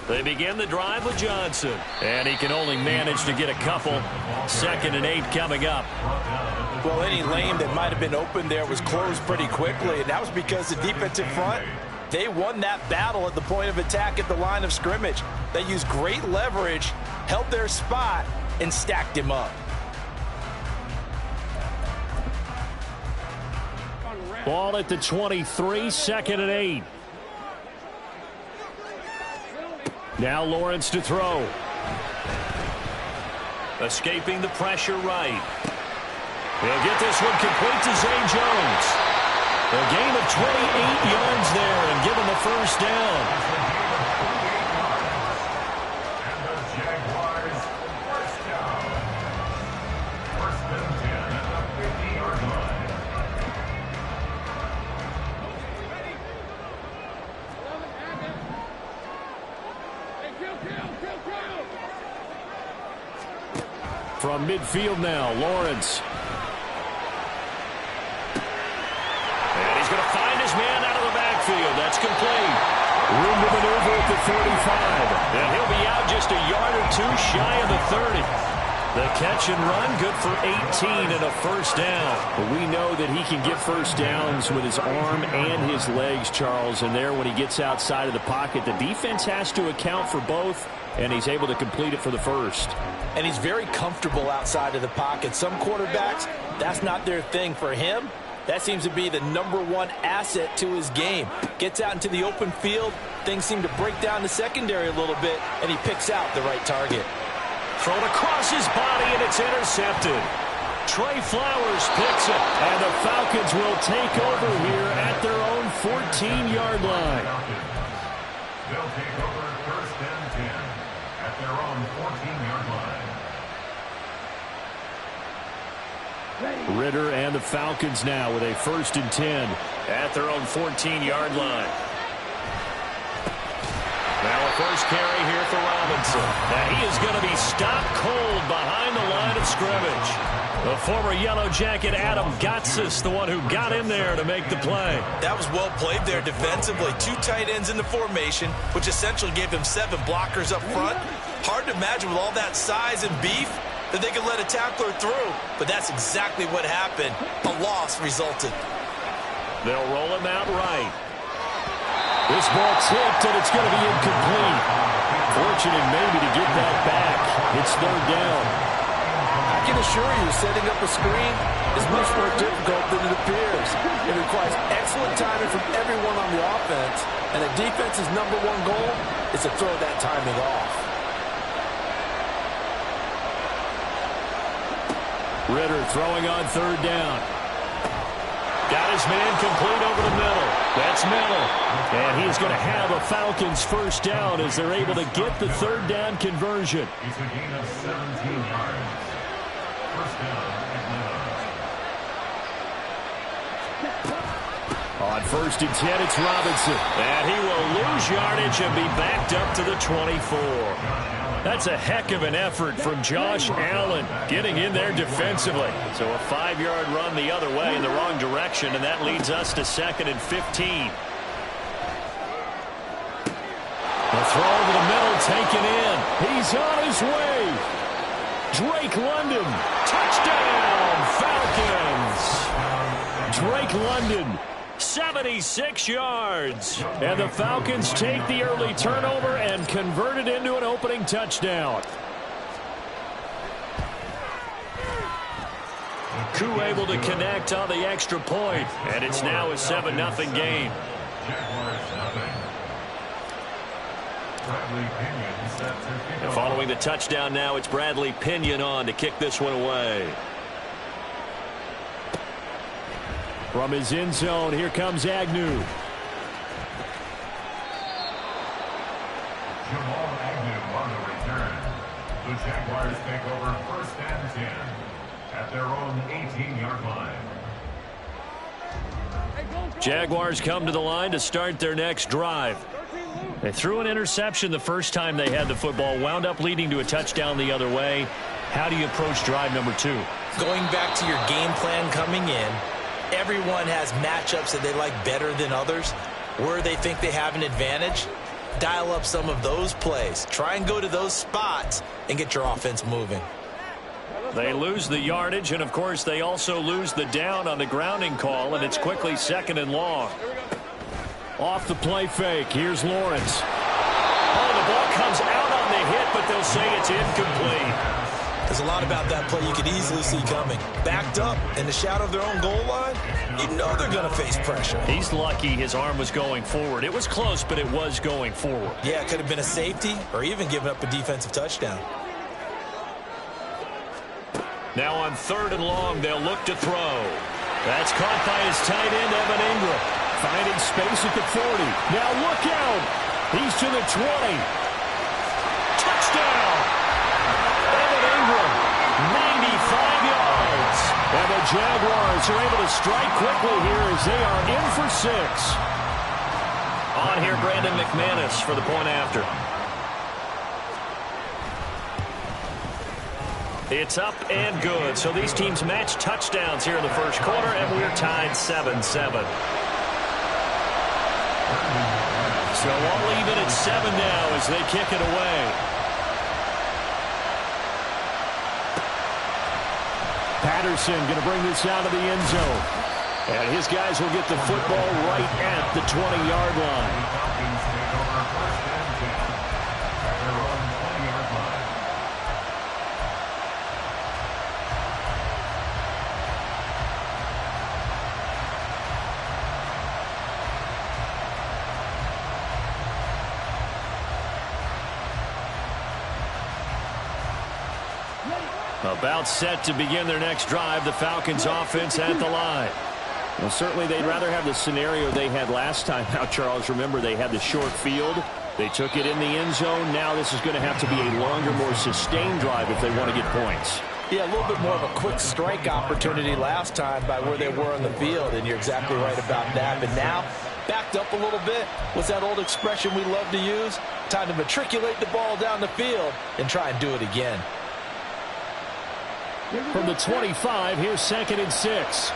They begin the drive with Johnson. And he can only manage to get a couple. 2nd and 8 coming up. Well, any lane that might have been open there was closed pretty quickly, and that was because the defensive front, they won that battle at the point of attack at the line of scrimmage. They used great leverage, held their spot, and stacked him up. Ball at the 23, 2nd and 8. Now Lawrence to throw. Escaping the pressure right. He'll get this one complete to Zay Jones. A gain of 28 yards there and give him the first down. From midfield now, Lawrence. And he's going to find his man out of the backfield. That's complete. Room to maneuver at the 35. And he'll be out just a yard or two shy of the 30. The catch and run, good for 18 and a first down. But we know that he can get first downs with his arm and his legs, Charles. And there, when he gets outside of the pocket, the defense has to account for both, and he's able to complete it for the first. And he's very comfortable outside of the pocket. Some quarterbacks, that's not their thing. For him, that seems to be the #1 asset to his game. Gets out into the open field, things seem to break down the secondary a little bit, and he picks out the right target. Thrown across his body, and it's intercepted. Trey Flowers picks it, and the Falcons will take over here at their own 14-yard line. They'll take over 1st and 10 at their own 14-yard line. Ritter and the Falcons now with a 1st and 10 at their own 14-yard line. Now a first carry here for Robinson. Now he is going to be stopped cold behind the line of scrimmage. The former Yellow Jacket Adam Gotsis, the one who got in there to make the play. That was well played there defensively. 2 tight ends in the formation, which essentially gave him 7 blockers up front. Hard to imagine with all that size and beef that they could let a tackler through. But that's exactly what happened. A loss resulted. They'll roll him out right. This ball tipped, and it's going to be incomplete. Fortunate maybe to get that back. It's 3rd down. I can assure you, setting up a screen is much more difficult than it appears. It requires excellent timing from everyone on the offense, and the defense's #1 goal is to throw that timing off. Ritter throwing on 3rd down. Got his man complete over the middle. That's Miller. And he's going to have a Falcons first down as they're able to get the 3rd down conversion. It's a gain of 17 yards. First down, Atlanta. On 1st and 10, it's Robinson. And he will lose yardage and be backed up to the 24. That's a heck of an effort from Josh Allen getting in there defensively. So a 5-yard run the other way in the wrong direction, and that leads us to 2nd and 15. The throw over the middle taken in. He's on his way. Drake London. Touchdown, Falcons. Drake London. 76 yards. And the Falcons take the early turnover and convert it into an opening touchdown. Koo able to connect on the extra point, and it's now a 7-0 game. And following the touchdown now, it's Bradley Pinion on to kick this one away. From his end zone, here comes Agnew. Jamal Agnew on the return. The Jaguars take over 1st and 10 at their own 18-yard line. Jaguars come to the line to start their next drive. They threw an interception the first time they had the football, wound up leading to a touchdown the other way. How do you approach drive number 2? Going back to your game plan coming in, everyone has matchups that they like better than others, where they think they have an advantage. dial up some of those plays. Try and go to those spots and get your offense moving. They lose the yardage, and, of course, they also lose the down on the grounding call, and it's quickly 2nd and long. Off the play fake, here's Lawrence. Oh, the ball comes out on the hit, but they'll say it's incomplete. There's a lot about that play you could easily see coming. Backed up in the shadow of their own goal line, you know they're going to face pressure. He's lucky his arm was going forward. It was close, but it was going forward. Yeah, it could have been a safety or even given up a defensive touchdown. Now on 3rd and long, they'll look to throw. That's caught by his tight end, Evan Ingram. Finding space at the 40. Now look out. He's to the 20. Touchdown. Evan Ingram, 95 yards. And the Jaguars are able to strike quickly here as they are in for 6. On here, Brandon McManus for the point after. It's up and good. So these teams match touchdowns here in the first quarter, and we're tied 7-7. So all even at 7 now as they kick it away. Patterson going to bring this out of the end zone. And his guys will get the football right at the 20-yard line. About set to begin their next drive, the Falcons offense at the line. Well, certainly they'd rather have the scenario they had last time out, Charles. Remember, they had the short field. They took it in the end zone. Now this is going to have to be a longer, more sustained drive if they want to get points. Yeah, a little bit more of a quick strike opportunity last time by where they were on the field, and you're exactly right about that. But now, backed up a little bit. What's that old expression we love to use? Time to matriculate the ball down the field and try and do it again. From the 25, here's 2nd and 6.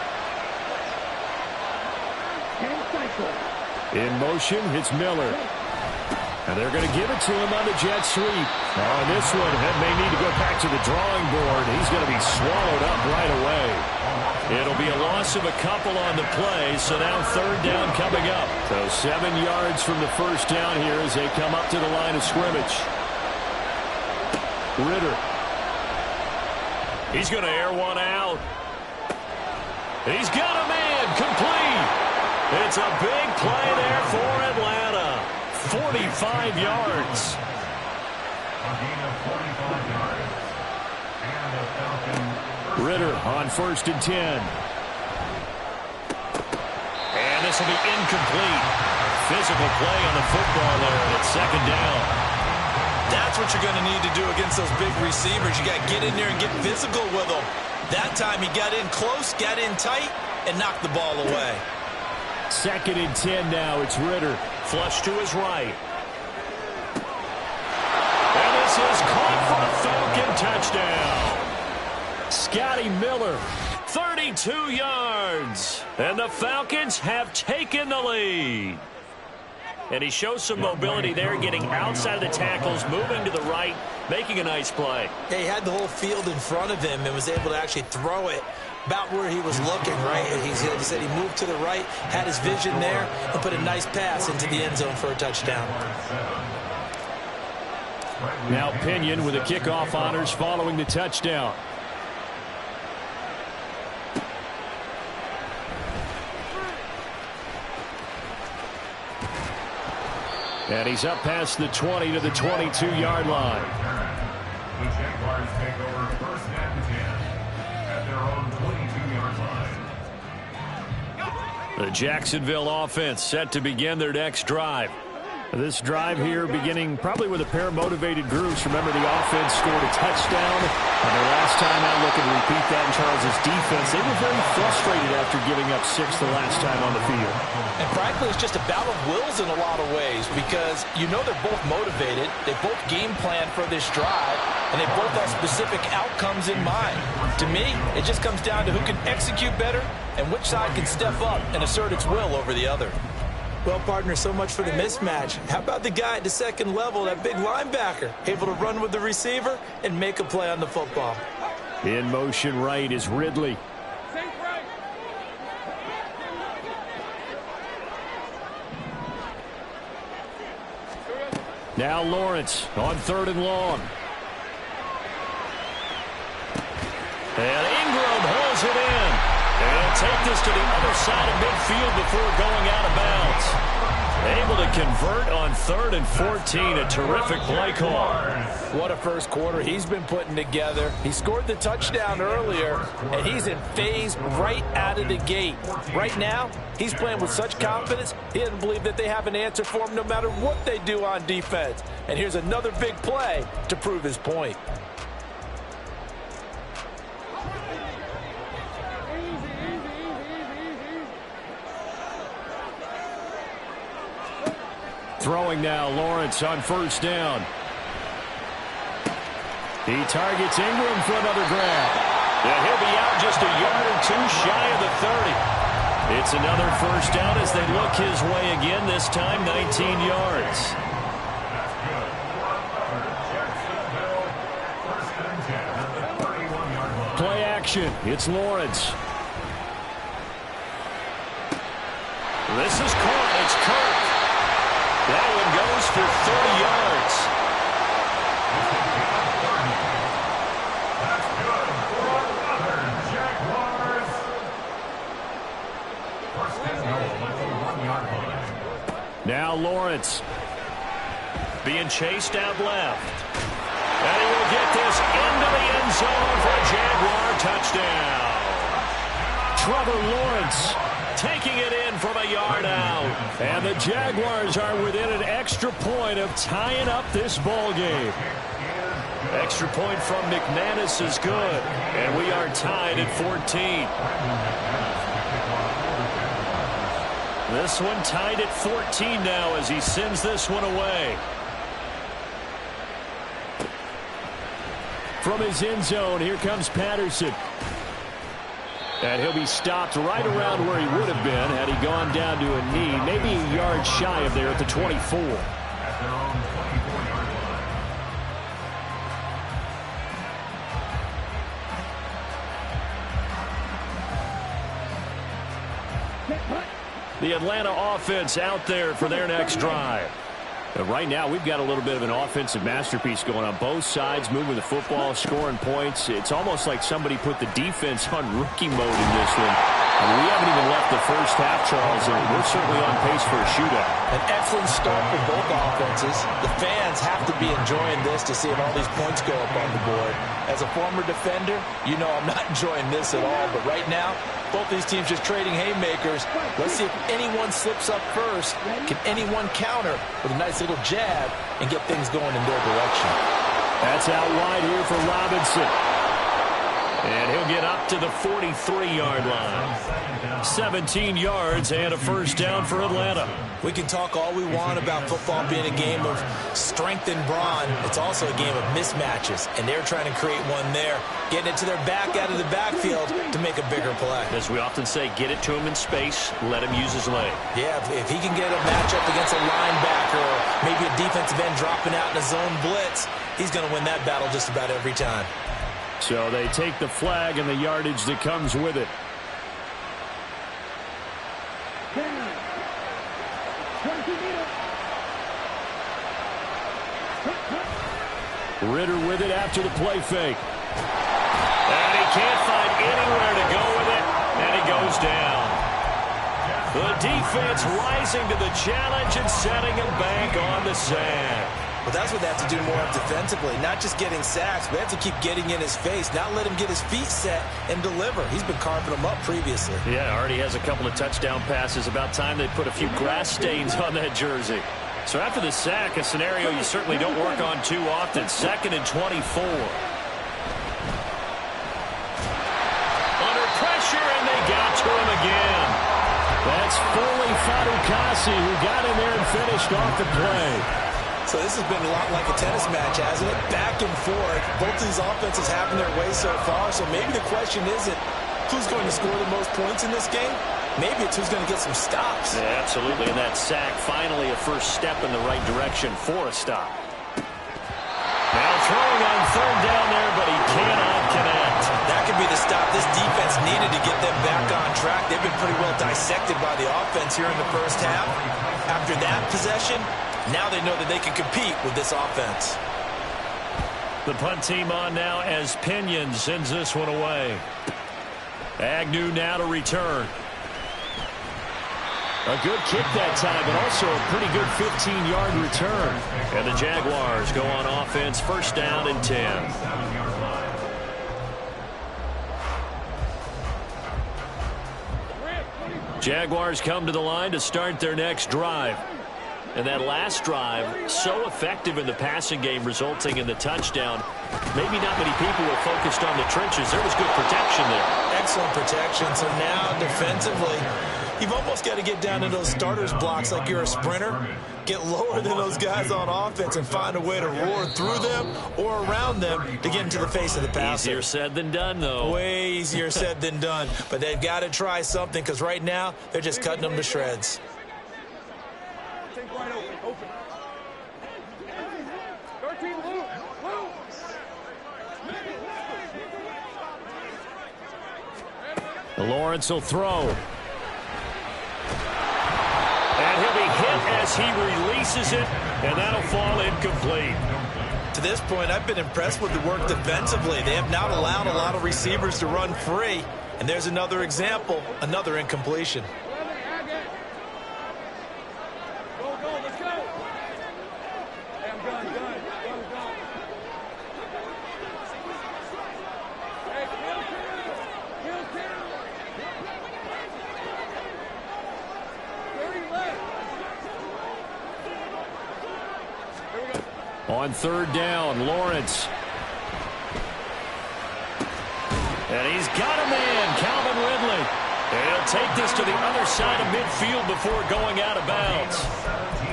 In motion, it's Miller. And they're going to give it to him on the jet sweep. On this one, Head may need to go back to the drawing board. He's going to be swallowed up right away. It'll be a loss of a couple on the play, so now 3rd down coming up. So 7 yards from the first down here as they come up to the line of scrimmage. Ritter. He's going to air one out. He's got a man complete. It's a big play there for Atlanta. 45 yards. Ritter on 1st and 10. And this will be incomplete. Physical play on the football there, and it's 2nd down. That's what you're going to need to do against those big receivers. You got to get in there and get physical with them. That time he got in close, got in tight, and knocked the ball away. 2nd and 10 now. It's Ritter. Flush to his right. And this is caught for a Falcon touchdown. Scotty Miller, 32 yards. And the Falcons have taken the lead. And he shows some mobility there, getting outside of the tackles, moving to the right, making a nice play. Yeah, he had the whole field in front of him and was able to actually throw it about where he was looking, right? He said he moved to the right, had his vision there, and put a nice pass into the end zone for a touchdown. Now Pinion with the kickoff honors following the touchdown. And he's up past the 20 to the 22-yard line. The Jaguars take over 1st and 10 at their own 22-yard line. The Jacksonville offense set to begin their next drive. This drive here beginning probably with a pair of motivated groups. Remember, the offense scored a touchdown. And the last time out, looking to repeat that in Charles's defense, they were very frustrated after giving up 6 the last time on the field. And frankly, it's just a battle of wills in a lot of ways because you know they're both motivated. They both game plan for this drive, and they both have specific outcomes in mind. To me, it just comes down to who can execute better and which side can step up and assert its will over the other. Well, partner, so much for the mismatch. How about the guy at the second level, that big linebacker, able to run with the receiver and make a play on the football? In motion right is Ridley. Now Lawrence on 3rd and long. And Ingram hauls it in. And take this to the other side of midfield before going out of bounds. Able to convert on 3rd and 14. A terrific play call. What a first quarter he's been putting together. He scored the touchdown earlier, and he's in phase right out of the gate. Right now, he's playing with such confidence, he doesn't believe that they have an answer for him no matter what they do on defense. And here's another big play to prove his point. Throwing now, Lawrence on 1st down. He targets Ingram for another grab. And he'll be out just a yard or two shy of the 30. It's another 1st down as they look his way again, this time 19 yards. Play action. It's Lawrence. This is caught. It's Kirk. That one goes for 30 yards. That's good for another Jaguars. 1st and goal at the 1-yard line. Now Lawrence being chased out left. And he will get this into the end zone for a Jaguar touchdown. Trevor Lawrence taking it in from a yard out. And the Jaguars are within an extra point of tying up this ball game. Extra point from McManus is good. And we are tied at 14. This one tied at 14 now as he sends this one away. From his end zone, here comes Patterson. And he'll be stopped right around where he would have been had he gone down to a knee, maybe a yard shy of there at the 24. At their own 24-yard line. The Atlanta offense out there for their next drive. But right now, we've got a little bit of an offensive masterpiece going on both sides, moving the football, scoring points. It's almost like somebody put the defense on rookie mode in this one. I mean, we haven't even left the first half, Charles, and we're certainly on pace for a shootout. An excellent start for both offenses. The fans have to be enjoying this to see if all these points go up on the board. As a former defender, you know I'm not enjoying this at all. But right now, both these teams just trading haymakers. Let's see if anyone slips up first. Can anyone counter with a nice little jab and get things going in their direction? That's out wide here for Robinson. And he'll get up to the 43-yard line. 17 yards and a 1st down for Atlanta. We can talk all we want about football being a game of strength and brawn. It's also a game of mismatches, and they're trying to create one there, getting it to their back out of the backfield to make a bigger play. As we often say, get it to him in space, let him use his leg. Yeah, if he can get a matchup against a linebacker or maybe a defensive end dropping out in a zone blitz, he's going to win that battle just about every time. So they take the flag and the yardage that comes with it. Ritter with it after the play fake. And he can't find anywhere to go with it, and he goes down. The defense rising to the challenge and setting him back on the sack. Well, that's what they have to do more of defensively, not just getting sacks, but they have to keep getting in his face, not let him get his feet set and deliver. He's been carving them up previously. Yeah, already has a couple of touchdown passes. About time they put a few grass stains on that jersey. So after the sack, a scenario you certainly don't work on too often. 2nd and 24. Under pressure, and they got to him again. That's Foley Fadukasi who got in there and finished off the play. So this has been a lot like a tennis match, hasn't it? Back and forth. Both these offenses having their way so far. So maybe the question isn't who's going to score the most points in this game. Maybe it's who's going to get some stops. Yeah, absolutely. And that sack, finally a first step in the right direction for a stop. Now throwing on third down there, but he cannot connect. That could be the stop this defense needed to get them back on track. They've been pretty well dissected by the offense here in the first half. After that possession, now they know that they can compete with this offense. The punt team on now as Pinion sends this one away. Agnew now to return. A good kick that time, but also a pretty good 15-yard return. And the Jaguars go on offense, first down and 10. Jaguars come to the line to start their next drive. And that last drive, so effective in the passing game, resulting in the touchdown. Maybe not many people were focused on the trenches. There was good protection there. Excellent protection. So now, defensively, you've almost got to get down to those starters blocks like you're a sprinter. Get lower than those guys on offense and find a way to roar through them or around them to get into the face of the passer. Easier said than done, though. Way easier said than done. But they've got to try something because right now, they're just cutting them to shreds. Lawrence will throw. And he'll be hit as he releases it, and that'll fall incomplete. To this point, I've been impressed with the work defensively. They have not allowed a lot of receivers to run free. And there's another example, another incompletion. On third down, Lawrence. And he's got a man, Calvin Ridley. And he'll take this to the other side of midfield before going out of bounds.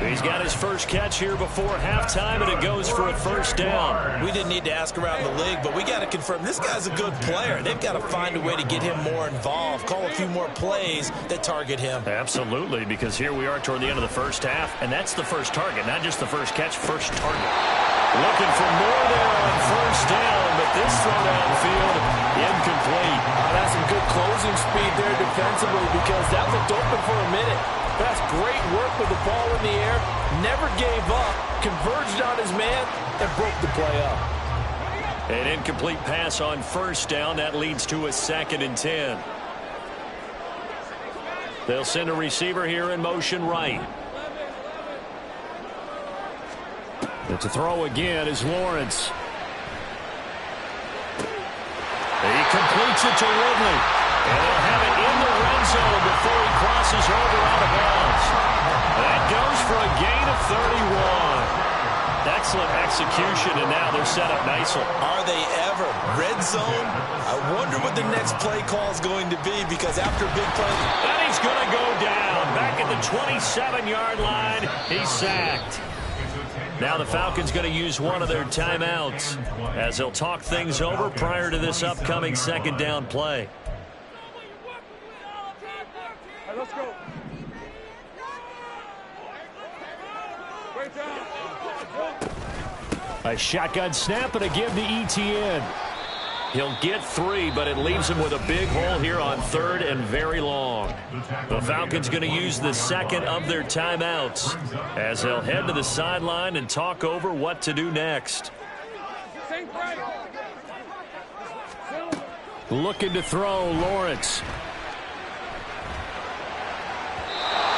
He's got his first catch here before halftime, and it goes for a first down. We didn't need to ask around the league, but we got to confirm this guy's a good player. They've got to find a way to get him more involved, call a few more plays that target him. Absolutely, because here we are toward the end of the first half, and that's the first target, not just the first catch, first target. Looking for more there on first down, but this throw downfield, incomplete. That's some good closing speed there defensively because that looked open for a minute. That's great work with the ball in the air. Never gave up, converged on his man, and broke the play up. An incomplete pass on first down. That leads to a 2nd and 10. They'll send a receiver here in motion right. It's a throw again is Lawrence. He completes it to Ridley. And they'll have it in the red zone before he crosses over out of bounds. That goes for a gain of 31. Excellent execution, and now they're set up nicely. Are they ever? Red zone? I wonder what the next play call is going to be because after a big play... And he's going to go down. Back at the 27-yard line, he's sacked. Now the Falcons going to use one of their timeouts as they'll talk things over prior to this upcoming second down play. Let's go. A shotgun snap and a give to ETN. He'll get 3, but it leaves him with a big hole here on third and very long. The Falcons going to use the second of their timeouts as they'll head to the sideline and talk over what to do next. Looking to throw, Lawrence.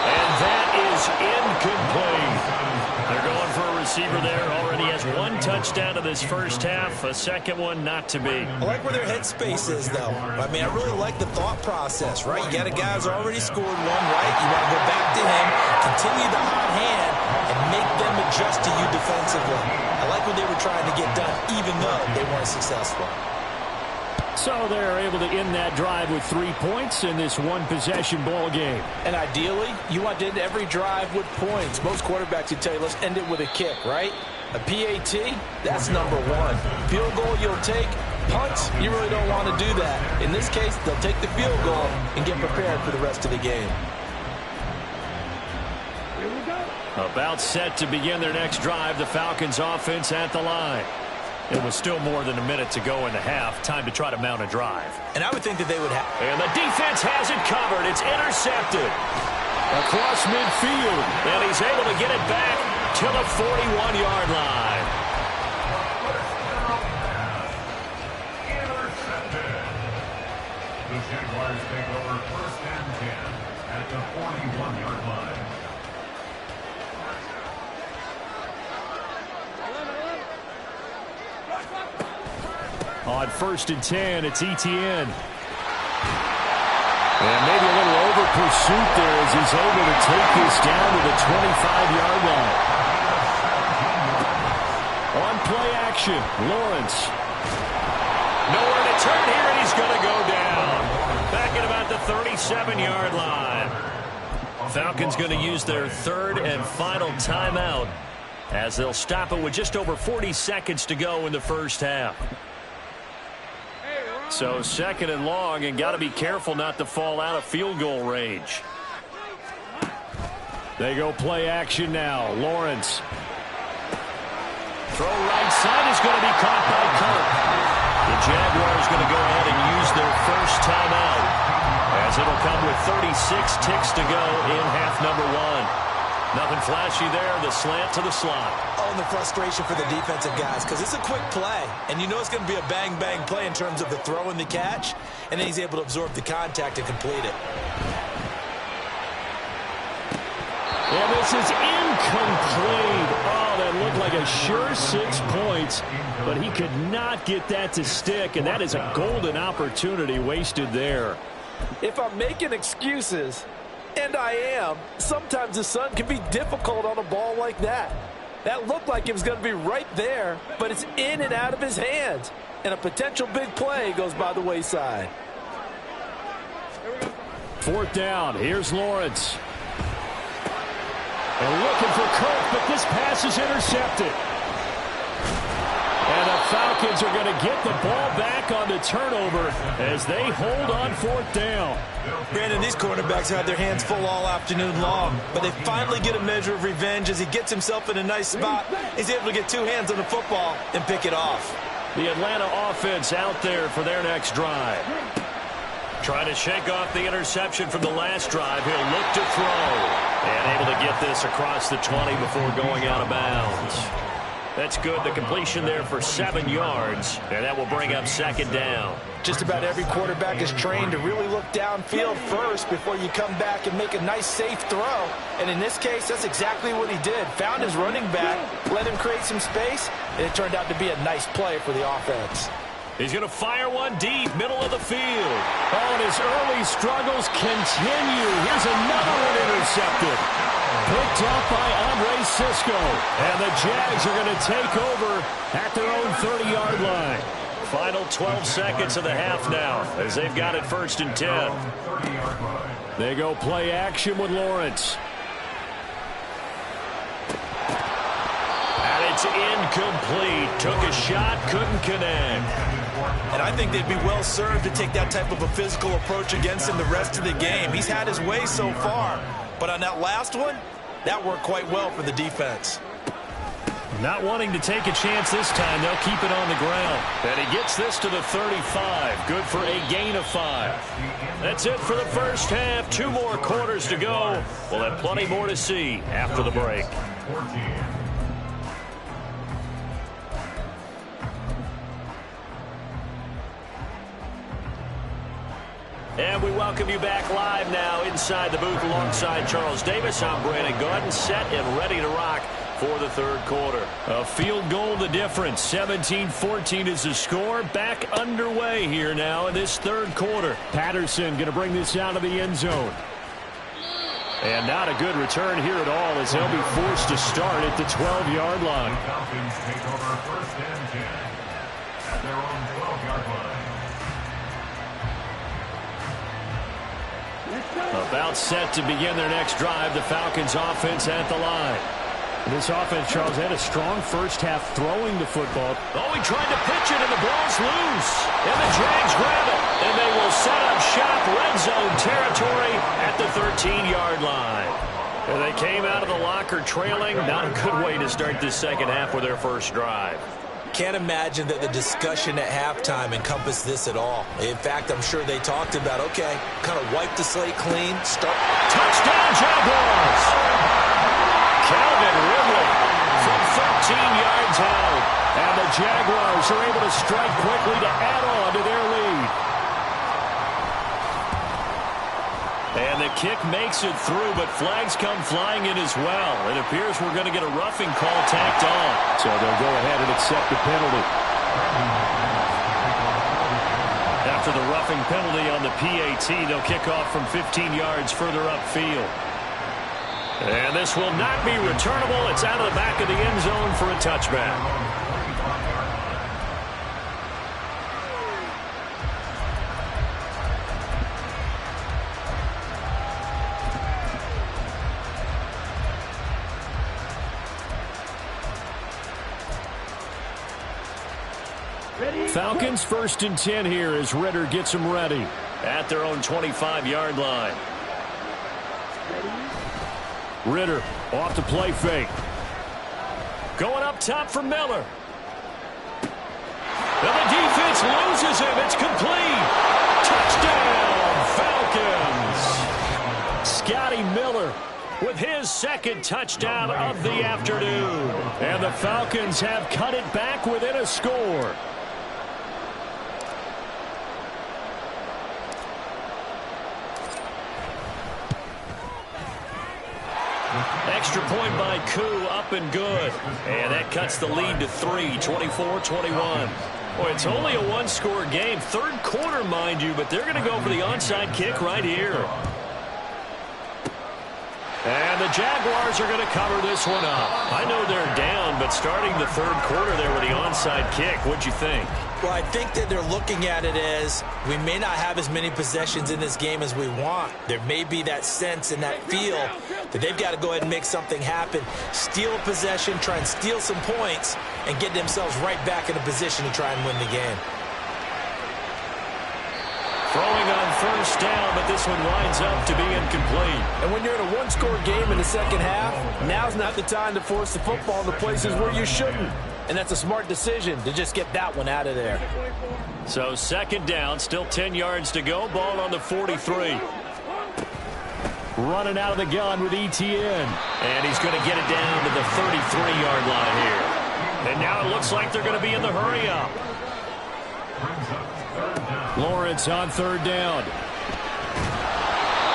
And that is incomplete. They're going for a receiver there. Already has 1 touchdown in this first half. A second one not to be. I like where their headspace is, though. I mean, I really like the thought process, right? You got a guy who's already scored one, right? You want to go back to him, continue the hot hand, and make them adjust to you defensively. I like what they were trying to get done, even though they weren't successful. So they're able to end that drive with 3 points in this one-possession ball game. And ideally, you want to end every drive with points. Most quarterbacks would tell you, let's end it with a kick, right? A PAT, that's number 1. Field goal you'll take, punts, you really don't want to do that. In this case, they'll take the field goal and get prepared for the rest of the game. About set to begin their next drive, the Falcons offense at the line. It was still more than a minute to go in the half. Time to try to mount a drive. And I would think that they would have. And the defense has it covered. It's intercepted across midfield. And he's able to get it back to the 41-yard line. Intercepted. The Jaguars take over first and 10 at the 41-yard line. On first and 10, it's ETN. And maybe a little over pursuit there as he's able to take this down to the 25-yard line. On play action, Lawrence. Nowhere to turn here, and he's going to go down. Back at about the 37-yard line. Falcons going to use their third and final timeout as they'll stop it with just over 40 seconds to go in the first half. So second and long, and got to be careful not to fall out of field goal range. They go play action now. Lawrence. Throw right side is going to be caught by Kirk. The Jaguars going to go ahead and use their first timeout, as it'll come with 36 ticks to go in half number one. Nothing flashy there. The slant to the slot. Oh, and the frustration for the defensive guys, because it's a quick play, and you know it's going to be a bang-bang play in terms of the throw and the catch, and then he's able to absorb the contact and complete it. And this is incomplete. Oh, that looked like a sure 6 points, but he could not get that to stick, and that is a golden opportunity wasted there. If I'm making excuses, and I am, sometimes the sun can be difficult on a ball like that. That looked like it was going to be right there, but it's in and out of his hands. And a potential big play goes by the wayside. Fourth down. Here's Lawrence. And looking for Kirk, but this pass is intercepted. And the Falcons are going to get the ball back on the turnover as they hold on fourth down. Brandon, these quarterbacks had their hands full all afternoon long, but they finally get a measure of revenge as he gets himself in a nice spot. He's able to get two hands on the football and pick it off. The Atlanta offense out there for their next drive. Trying to shake off the interception from the last drive. He'll look to throw. And able to get this across the 20 before going out of bounds. That's good. The completion there for 7 yards. And that will bring up second down. Just about every quarterback is trained to really look downfield first before you come back and make a nice, safe throw. And in this case, that's exactly what he did. Found his running back, let him create some space, and it turned out to be a nice play for the offense. He's going to fire one deep, middle of the field. Oh, and his early struggles continue. Here's another one intercepted. Picked up by Andre Cisco. And the Jags are going to take over at their own 30-yard line. Final 12 seconds of the half now as they've got it first and 10. They go play action with Lawrence. And it's incomplete. Took a shot, couldn't connect. And I think they'd be well served to take that type of a physical approach against him the rest of the game. He's had his way so far. But on that last one, that worked quite well for the defense. Not wanting to take a chance this time, they'll keep it on the ground. And he gets this to the 35. Good for a gain of 5. That's it for the first half. 2 more quarters to go. We'll have plenty more to see after the break. And we welcome you back live now inside the booth alongside Charles Davis. I'm Brandon Gordon, set and ready to rock for the third quarter. A field goal the difference. 17-14 is the score. Back underway here now in this third quarter. Patterson going to bring this out of the end zone. And not a good return here at all as they'll be forced to start at the 12-yard line. The Falcons take over first and 10 at their own 12-yard line. About set to begin their next drive. The Falcons offense at the line. This offense, Charles, had a strong first half throwing the football. Oh, he tried to pitch it, and the ball's loose. And the Jags grab it, and they will set up shop red zone territory at the 13-yard line. And they came out of the locker trailing. Not a good way to start this second half with their first drive. Can't imagine that the discussion at halftime encompassed this at all. In fact, I'm sure they talked about, okay, kind of wipe the slate clean, start. Touchdown, Jaguars! Calvin Ridley from 13 yards out. And the Jaguars are able to strike quickly to add on to their lead. And the kick makes it through, but flags come flying in as well. It appears we're going to get a roughing call tacked on. So they'll go ahead and accept the penalty. After the roughing penalty on the PAT, they'll kick off from 15 yards further upfield. And this will not be returnable. It's out of the back of the end zone for a touchback. Falcons 1st and 10 here as Ritter gets them ready at their own 25-yard line. Ritter off the play fake. Going up top for Miller. And the defense loses him. It's complete. Touchdown, Falcons. Scotty Miller with his second touchdown of the afternoon. And the Falcons have cut it back within a score. Extra point by Koo, up and good. And that cuts the lead to 3, 24-21. Boy, it's only a one-score game. Third quarter, mind you, but they're going to go for the onside kick right here. And the Jaguars are going to cover this one up. I know they're down, but starting the third quarter there with the onside kick, what'd you think? Well, I think that they're looking at it as we may not have as many possessions in this game as we want. There may be that sense and that feel that they've got to go ahead and make something happen. Steal a possession, try and steal some points, and get themselves right back in a position to try and win the game. Throwing on first down, but this one winds up to be incomplete. And when you're in a one-score game in the second half, now's not the time to force the football to places where you shouldn't. And that's a smart decision to just get that one out of there. So second down, still 10 yards to go. Ball on the 43. Running out of the gun with ETN. And he's going to get it down to the 33-yard line here. And now it looks like they're going to be in the hurry-up. Lawrence on third down.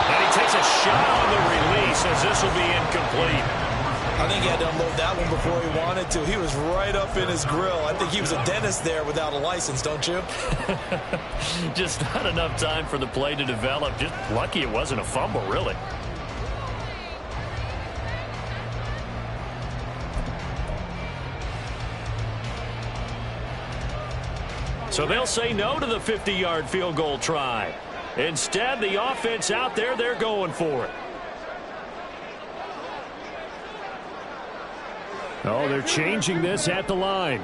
And he takes a shot on the release as this will be incomplete. I think he had to unload that one before he wanted to. He was right up in his grill. I think he was a dentist there without a license, don't you? Just not enough time for the play to develop. Just lucky it wasn't a fumble, really. So they'll say no to the 50-yard field goal try. Instead, the offense out there, they're going for it. Oh, they're changing this at the line.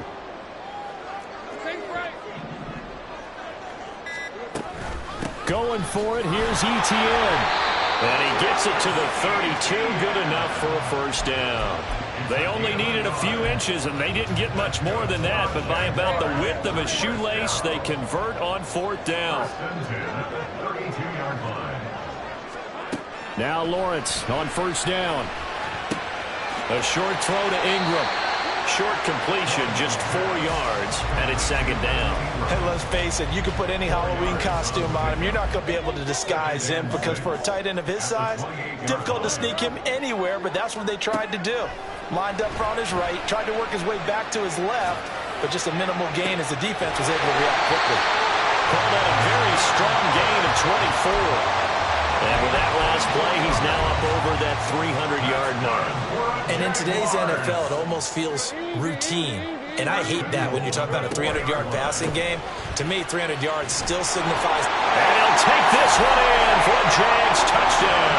Going for it. Here's ETN. And he gets it to the 32. Good enough for a first down. They only needed a few inches, and they didn't get much more than that. But by about the width of a shoelace, they convert on fourth down. Now Lawrence on first down. A short throw to Ingram. Short completion, just 4 yards, and it's second down. And let's face it, you can put any Halloween costume on him. You're not going to be able to disguise him because for a tight end of his size, difficult to sneak him anywhere, but that's what they tried to do. Lined up on his right, tried to work his way back to his left, but just a minimal gain as the defense was able to react quickly. Called out a very strong gain of 24. And with that last play, he's now up over that 300-yard mark. And in today's NFL, it almost feels routine. And I hate that when you talk about a 300-yard passing game. To me, 300 yards still signifies. And he'll take this one in for a Jags touchdown.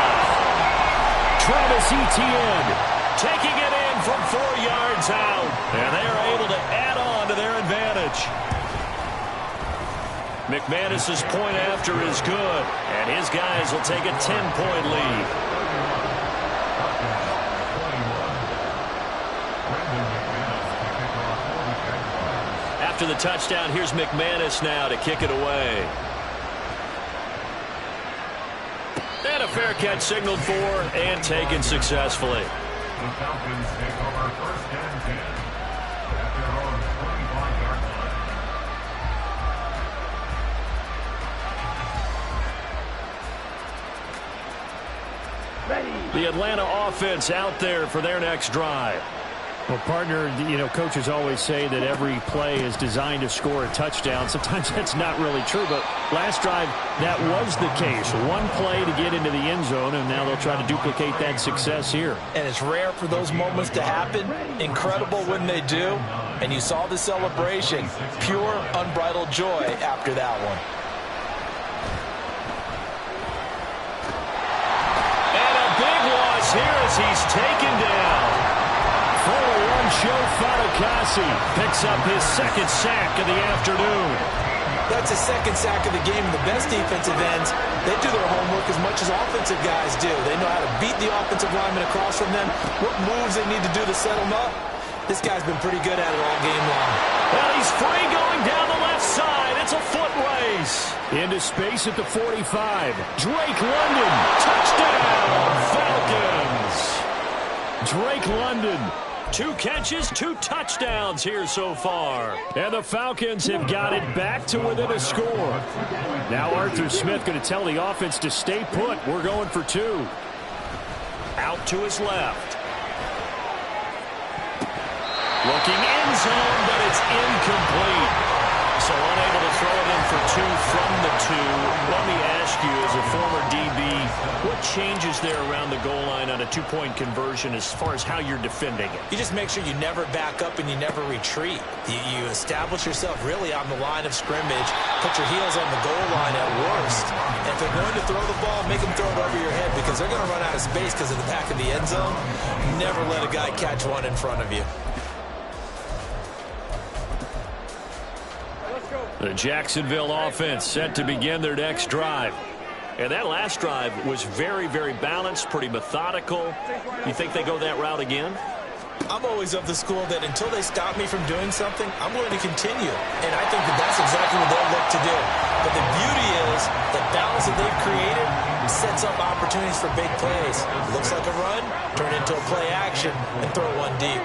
Travis Etienne, taking it in from 4 yards out. And they are able to add on to their advantage. McManus's point after is good, and his guys will take a 10-point lead. After the touchdown, here's McManus now to kick it away. And a fair catch signaled for and taken successfully. The Falcons take over first and 10 at their own 25-yard line. The Atlanta offense out there for their next drive. Well, partner, coaches always say that every play is designed to score a touchdown. Sometimes that's not really true, but last drive, that was the case. One play to get into the end zone, and now they'll try to duplicate that success here. And it's rare for those moments to happen. Incredible when they do. And you saw the celebration. Pure, unbridled joy after that one. And a big loss here as he's taken down. Forward one, Joe Fatukasi picks up his second sack of the afternoon. That's his second sack of the game. The best defensive ends, they do their homework as much as offensive guys do. They know how to beat the offensive lineman across from them, what moves they need to do to set them up. This guy's been pretty good at it all game long. Well, he's free going down the left side. It's a foot race. Into space at the 45. Drake London, touchdown, Falcons. Drake London. 2 catches, 2 touchdowns here so far. And the Falcons have got it back to within a score. Now Arthur Smith going to tell the offense to stay put. We're going for 2. Out to his left. Looking end zone, but it's incomplete. So unable to throw it in for 2 from the 2. Let me ask you, as a former DB, what changes there around the goal line on a 2-point conversion as far as how you're defending it? You just make sure you never back up and you never retreat. You establish yourself really on the line of scrimmage, put your heels on the goal line at worst. And if they're going to throw the ball, make them throw it over your head because they're going to run out of space because of the back of the end zone. Never let a guy catch one in front of you. The Jacksonville offense set to begin their next drive. And that last drive was very, very balanced, pretty methodical. You think they go that route again? I'm always of the school that until they stop me from doing something, I'm going to continue. And I think that that's exactly what they'll look to do. But the beauty is the balance that they've created sets up opportunities for big plays. Looks like a run, turn into a play action, and throw one deep.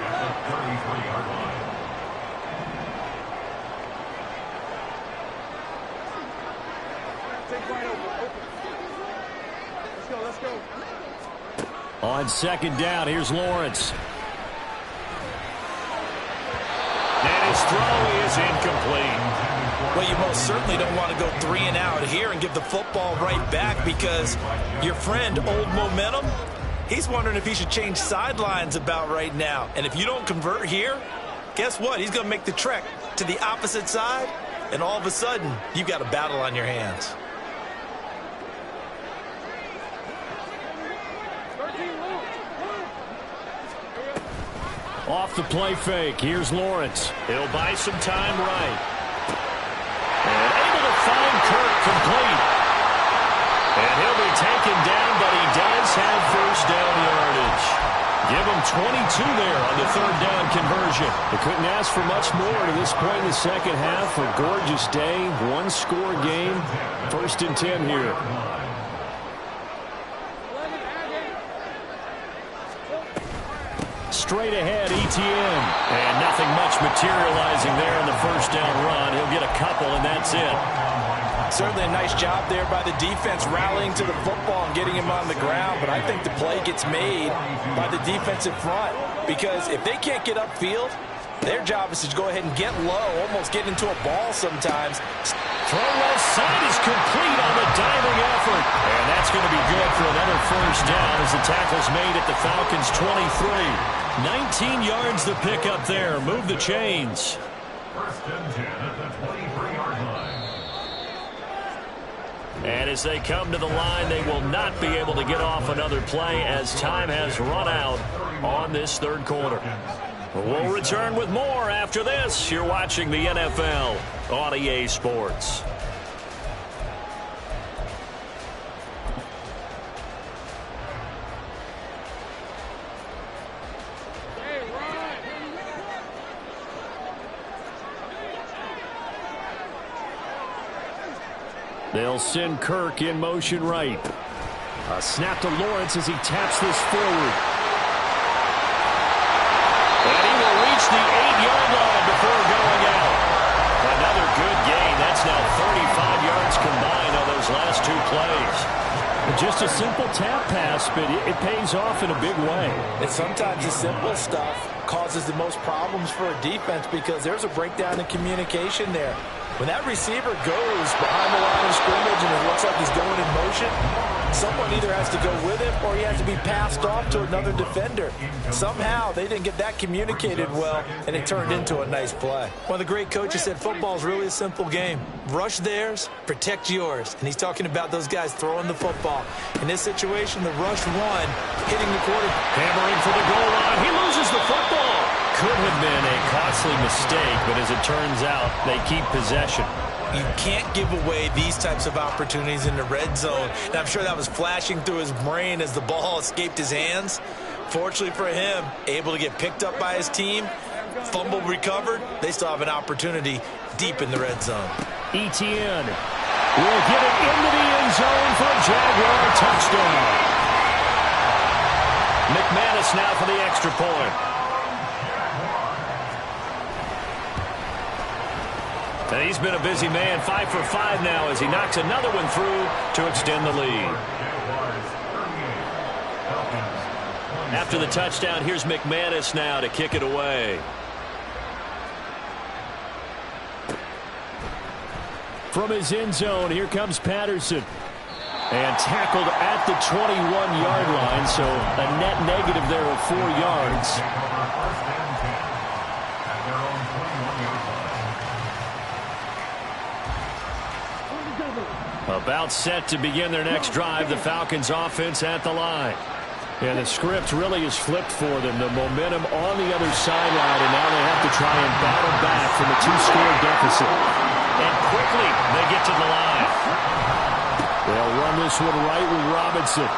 On second down, here's Lawrence. And his throw is incomplete. Well, you most certainly don't want to go 3 and out here and give the football right back because your friend, Old Momentum, he's wondering if he should change sidelines about right now. And if you don't convert here, guess what? He's going to make the trek to the opposite side, and all of a sudden, you've got a battle on your hands. Off the play fake, here's Lawrence. He'll buy some time right. And able to find Kirk complete. And he'll be taken down, but he does have first down yardage. Give him 22 there on the third down conversion. They couldn't ask for much more to this point in the second half. A gorgeous day, 1-score game. 1st and 10 here. Straight ahead, ETN. And nothing much materializing there in the first down run. He'll get a couple, and that's it. Certainly a nice job there by the defense rallying to the football and getting him on the ground. But I think the play gets made by the defensive front. Because if they can't get upfield, their job is to go ahead and get low, almost get into a ball sometimes. Throw left side is complete on the diving effort. And that's going to be good for another first down as the tackle's made at the Falcons' 23. 19 yards to pick up there. Move the chains. First and 10 at the 23-yard line. And as they come to the line, they will not be able to get off another play as time has run out on this third quarter. We'll return with more after this. You're watching the NFL on EA Sports. They'll send Kirk in motion right. A snap to Lawrence as he taps this forward. And he will reach the 8-yard line before going out. Another good gain. That's now 35 yards combined on those last two plays. Just a simple tap pass, but it pays off in a big way. And sometimes the simple stuff causes the most problems for a defense because there's a breakdown in communication there. When that receiver goes behind the line of scrimmage and it looks like he's going in motion, someone either has to go with him or he has to be passed off to another defender. Somehow they didn't get that communicated well, and it turned into a nice play. One of the great coaches said football is really a simple game. Rush theirs, protect yours. And he's talking about those guys throwing the football. In this situation, the rush one, hitting the quarterback. Hammering for the goal line. He loses the football. Could have been a costly mistake, but as it turns out, they keep possession. You can't give away these types of opportunities in the red zone. And I'm sure that was flashing through his brain as the ball escaped his hands. Fortunately for him, able to get picked up by his team, fumble recovered. They still have an opportunity deep in the red zone. Etienne will get it into the end zone for a Jaguar touchdown. McManus now for the extra point. And he's been a busy man, 5 for 5 now as he knocks another one through to extend the lead. After the touchdown, here's McManus now to kick it away. From his end zone, here comes Patterson. And tackled at the 21-yard line, so a net negative there of 4 yards. About set to begin their next drive, the Falcons offense at the line. And the script really is flipped for them. The momentum on the other sideline, and now they have to try and battle back from a 2-score deficit. And quickly they get to the line. They'll run this one right with Robinson.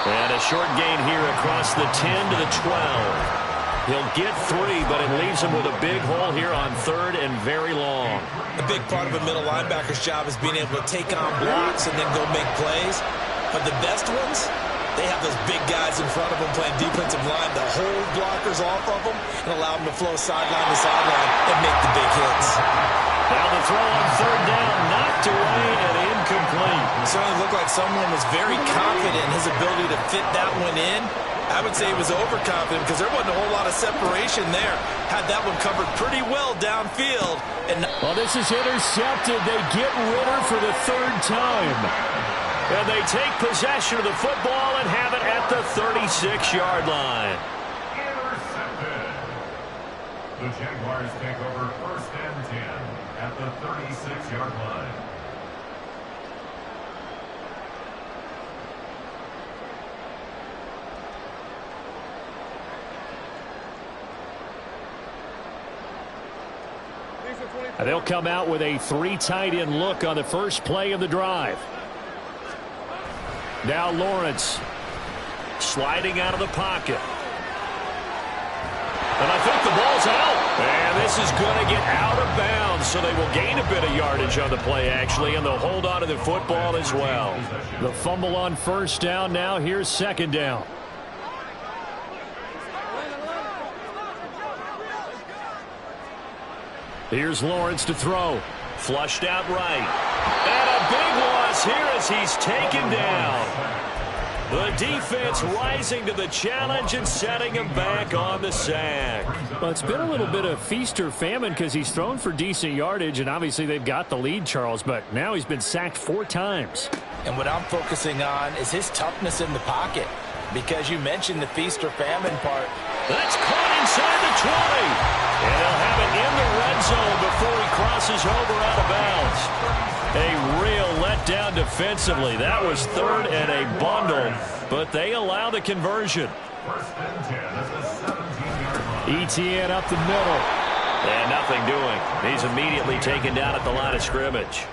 And a short gain here across the 10 to the 12. He'll get 3, but it leaves him with a big hole here on 3rd and very long. A big part of a middle linebacker's job is being able to take on blocks and then go make plays. But the best ones, they have those big guys in front of them playing defensive line to hold blockers off of them and allow them to flow sideline to sideline and make the big hits. Now the throw on 3rd down, knocked away and incomplete. It certainly looked like someone was very confident in his ability to fit that one in. I would say he was overconfident because there wasn't a whole lot of separation there. Had that one covered pretty well downfield. Well, this is intercepted. They get Ritter for the 3rd time. And they take possession of the football and have it at the 36-yard line. Intercepted. The Jaguars take over 1st and 10 at the 36-yard line. They'll come out with a 3 tight end look on the first play of the drive. Now Lawrence sliding out of the pocket. And I think the ball's out. And this is going to get out of bounds, so they will gain a bit of yardage on the play, actually, and they'll hold on to the football as well. The fumble on 1st down. Now here's 2nd down. Here's Lawrence to throw. Flushed out right. And a big loss here as he's taken down. The defense rising to the challenge and setting him back on the sack. Well, it's been a little bit of feast or famine because he's thrown for decent yardage, and obviously they've got the lead, Charles, but now he's been sacked 4 times. And what I'm focusing on is his toughness in the pocket, because you mentioned the feast or famine part. That's caught inside the 20. And they'll have it in the red zone before he crosses over out of bounds. A real letdown defensively. That was third and a bundle, but they allow the conversion. First and 10 at the 17-yard line. ETN up the middle. And nothing doing. He's immediately taken down at the line of scrimmage.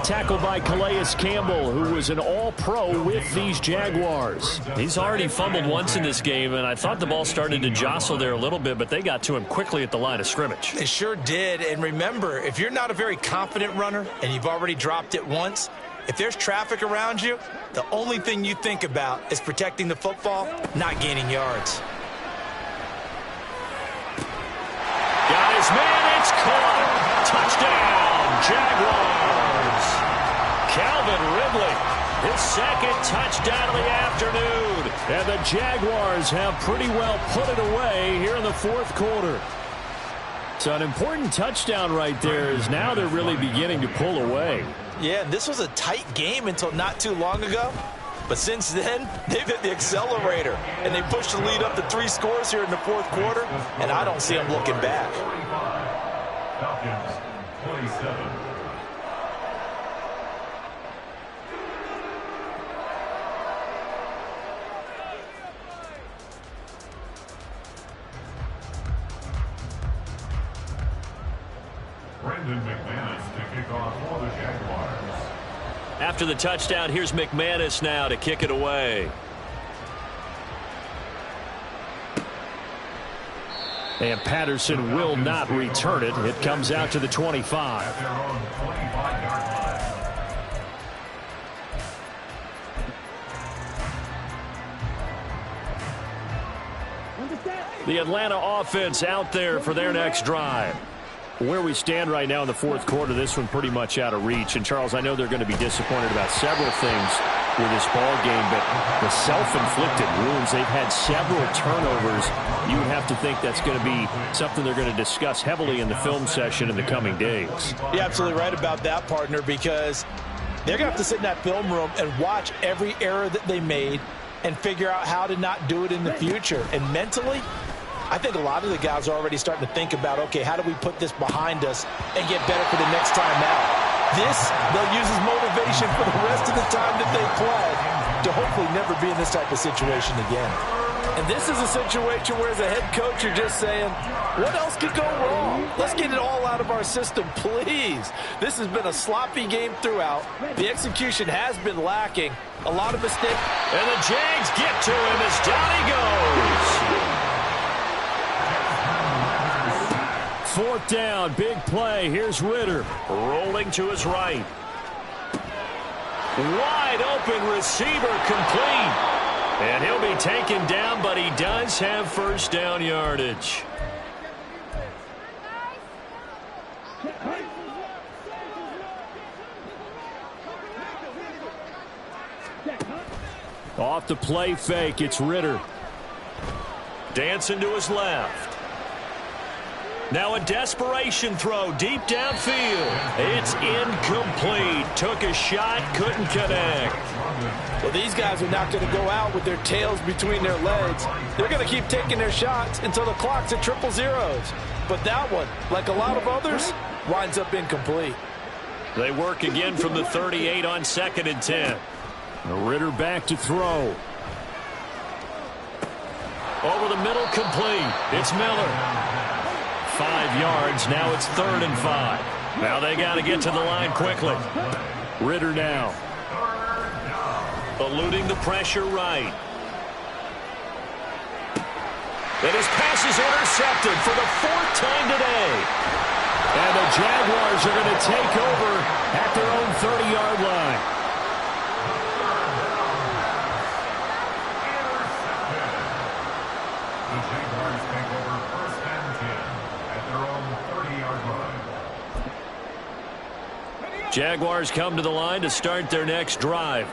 Tackled by Calais Campbell, who was an all-pro with these Jaguars. He's already fumbled once in this game, and I thought the ball started to jostle there a little bit, but they got to him quickly at the line of scrimmage. They sure did. And remember, if you're not a very confident runner and you've already dropped it once, if there's traffic around you, the only thing you think about is protecting the football, not gaining yards. Got his man, it's caught. Touchdown, Jaguars. Calvin Ridley, his second touchdown of the afternoon. And the Jaguars have pretty well put it away here in the fourth quarter. So an important touchdown right there is now they're really beginning to pull away. Yeah, this was a tight game until not too long ago. But since then, they've hit the accelerator. And they pushed the lead up to 3 scores here in the fourth quarter. And I don't see them looking back. 45. Falcons 27. To kick off for the Jaguars. After the touchdown, here's McManus now to kick it away. And Patterson will not return it. It comes out to the 25. At their own 25-yard line. The Atlanta offense out there for their next drive. Where we stand right now in the fourth quarter, this one pretty much out of reach. And, Charles, I know they're going to be disappointed about several things with this ball game, but the self-inflicted wounds, they've had several turnovers. You have to think that's going to be something they're going to discuss heavily in the film session in the coming days. You're absolutely right about that, partner, because they're going to have to sit in that film room and watch every error that they made and figure out how to not do it in the future. And mentally, I think a lot of the guys are already starting to think about, okay, how do we put this behind us and get better for the next time out? This, they'll use as motivation for the rest of the time that they play to hopefully never be in this type of situation again. And this is a situation where, as a head coach, you're just saying, what else could go wrong? Let's get it all out of our system, please. This has been a sloppy game throughout. The execution has been lacking. A lot of mistakes. And the Jags get to him as down he goes. Fourth down, big play. Here's Ritter. Rolling to his right. Wide open receiver complete. And he'll be taken down, but he does have first down yardage. Off the play fake, it's Ritter. Dancing to his left. Now a desperation throw deep downfield. It's incomplete. Took a shot, couldn't connect. Well, these guys are not going to go out with their tails between their legs. They're going to keep taking their shots until the clock's at 000. But that one, like a lot of others, winds up incomplete. They work again from the 38 on 2nd and 10. Ritter back to throw. Over the middle, complete. It's Miller. 5 yards. Now it's 3rd and 5. Now they got to get to the line quickly. Ritter now. Eluding the pressure right. And his pass is intercepted for the 4th time today. And the Jaguars are going to take over at their own 30-yard line. The Jaguars take over first and 10 at their own 30-yard line. Jaguars come to the line to start their next drive.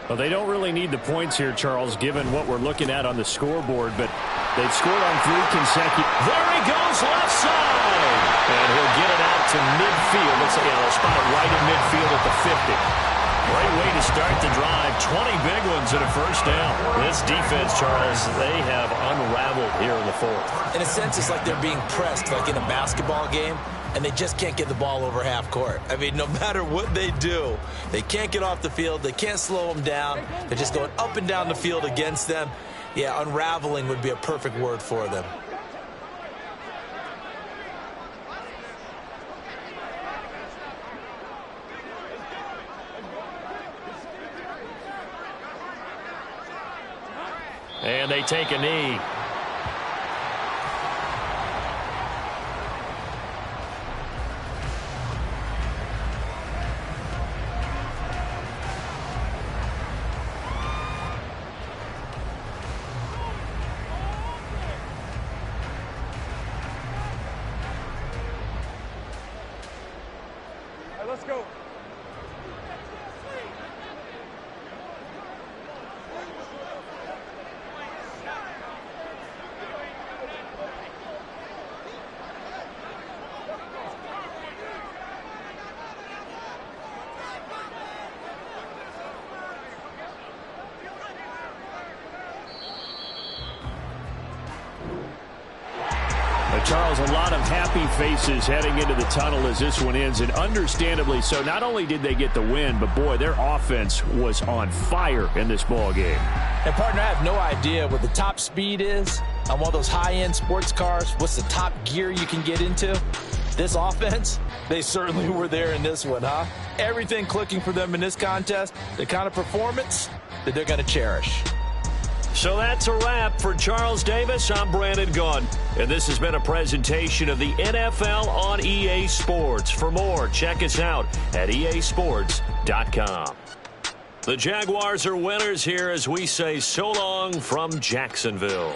Well, they don't really need the points here, Charles, given what we're looking at on the scoreboard, but they've scored on 3 consecutive. There he goes, left side. And he'll get it out to midfield. Looks like they'll spot it right in midfield at the 50. Great way to start the drive. 20 big ones and a first down. This defense, Charles, they have unraveled here in the 4th. In a sense, it's like they're being pressed, like in a basketball game. and they just can't get the ball over half court. I mean, no matter what they do, they can't get off the field. They can't slow them down. They're just going up and down the field against them. Yeah, unraveling would be a perfect word for them. And they take a knee. Let's go. Charles, a lot of happy faces heading into the tunnel as this one ends, and understandably so. Not only did they get the win, but, boy, their offense was on fire in this ball game. And, partner, I have no idea what the top speed is on one of those high-end sports cars. What's the top gear you can get into? This offense, they certainly were there in this one, huh? Everything clicking for them in this contest, the kind of performance that they're going to cherish. So that's a wrap for Charles Davis. I'm Brandon Gaudin, and this has been a presentation of the NFL on EA Sports. For more, check us out at easports.com. The Jaguars are winners here as we say so long from Jacksonville.